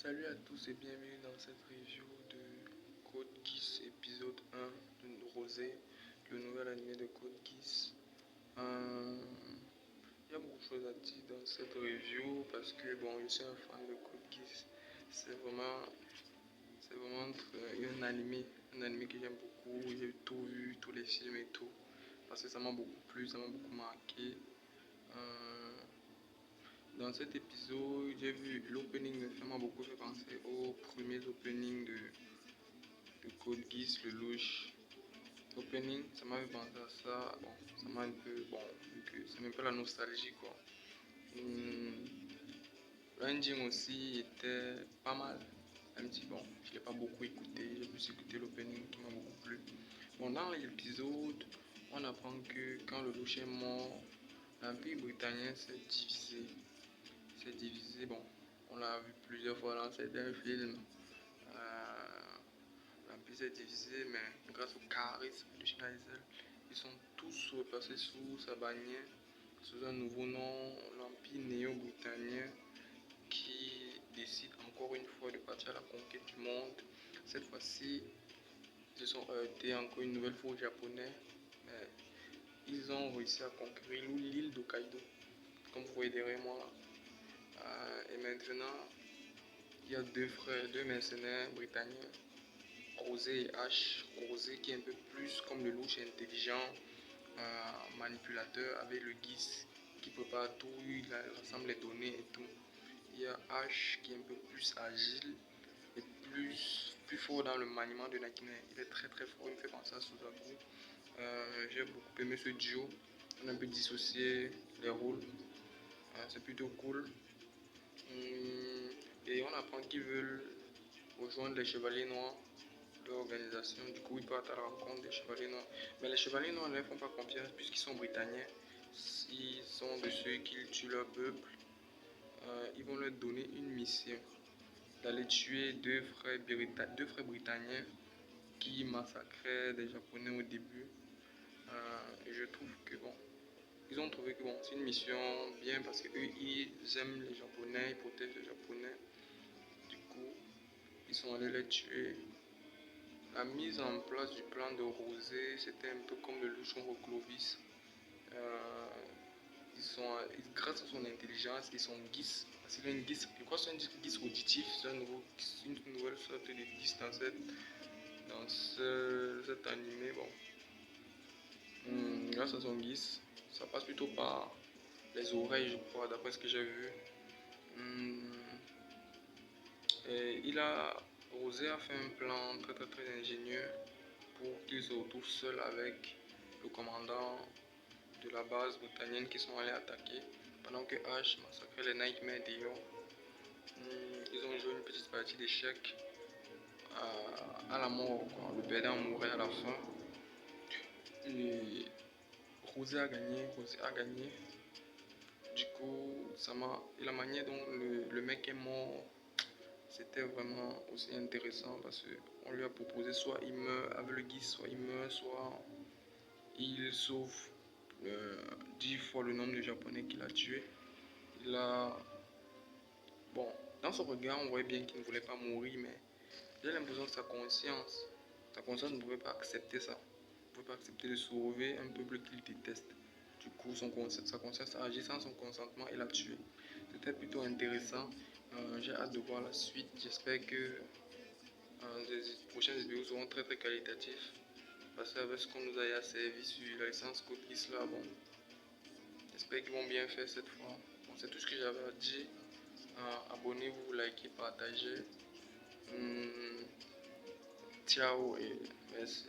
Salut à tous et bienvenue dans cette review de Code Geass épisode 1 de Rosé, le nouvel animé de Code Geass. Il y a beaucoup de choses à dire dans cette review parce que bon, je suis un fan de Code Geass. C'est vraiment un animé que j'aime beaucoup. J'ai tout vu, tous les films et tout, parce que ça m'a beaucoup plu, ça m'a beaucoup marqué. Dans cet épisode, j'ai vu l'opening, ça m'a beaucoup fait penser aux premiers openings de Code Geass, le louche. L'opening, ça m'a fait penser à ça. Bon, ça m'a un peu, bon, vu que c'est un peu la nostalgie quoi. L'ending aussi était pas mal. Même si bon, je l'ai pas beaucoup écouté, j'ai plus écouté l'opening qui m'a beaucoup plu. Bon, dans l'épisode, on apprend que quand le louche est mort, l'Empire britannique s'est divisé. Bon, on l'a vu plusieurs fois dans certains films. L'Empire s'est divisé, mais grâce au charisme de Schneider, ils sont tous repassés sous sa bannière, sous un nouveau nom, l'Empire néo-britannique, qui décide encore une fois de partir à la conquête du monde. Cette fois-ci, ils se sont heurtés encore une nouvelle fois aux Japonais, mais ils ont réussi à conquérir l'île d'Hokkaido, comme vous voyez derrière moi là. Et maintenant, il y a deux frères, deux mercenaires britanniques, Rosé et H. Rosé qui est un peu plus comme le louche intelligent, manipulateur avec le Geass qui prépare tout, il rassemble les données et tout. Il y a H qui est un peu plus agile et plus fort dans le maniement de Nakine. Il est très très fort, il me fait penser à Suzaku. J'ai beaucoup aimé ce duo. On a un peu dissocié les rôles. C'est plutôt cool. Et on apprend qu'ils veulent rejoindre les Chevaliers Noirs, l'organisation. Du coup, ils partent à la rencontre des Chevaliers Noirs. Mais les Chevaliers Noirs ne leur font pas confiance puisqu'ils sont britanniques. Ils sont de ceux qui tuent leur peuple. Ils vont leur donner une mission d'aller tuer deux frères britanniques qui massacraient des Japonais au début. Et je trouve que bon, ils ont trouvé que bon, c'est une mission bien parce que eux ils aiment les Japonais, ils protègent les Japonais. Du coup, ils sont allés les tuer. La mise en place du plan de Rosé, c'était un peu comme le louchon Clovis. Grâce à son intelligence et son Geass, parce qu'il a une Geass, je crois que c'est un Geass auditif, c'est une nouvelle sorte de Geass dans cet animé. Bon, grâce à son Geass, ça passe plutôt par les oreilles, je crois, d'après ce que j'ai vu. Et Rosé a fait un plan très très très ingénieux pour qu'il se retrouve seul avec le commandant de la base britannienne qui sont allés attaquer pendant que H massacrait les Nightmares d'Eon. Ils ont joué une petite partie d'échecs à la mort, quoi. Le perdant mourait à la fin. Et Rosé a gagné. Du coup, et la manière dont le mec est mort, c'était vraiment aussi intéressant parce qu'on lui a proposé soit il meurt avec le Geass, soit il meurt, soit il sauve 10 fois le nombre de Japonais qu'il a tué. Bon, dans son regard, on voyait bien qu'il ne voulait pas mourir, mais j'ai l'impression que sa conscience ne pouvait pas accepter ça. Ne pouvait pas accepter de sauver un peuple qu'il déteste. Du coup, sa conscience a agi sans son consentement et l'a tué. C'était plutôt intéressant. J'ai hâte de voir la suite. J'espère que les prochains vidéos seront très très qualitatifs. Parce qu'avec ce qu'on nous a servi sur la licence Code Geass là, bon, j'espère qu'ils vont bien faire cette fois. Bon, c'est tout ce que j'avais à dire. Abonnez-vous, likez, partagez. Ciao et merci.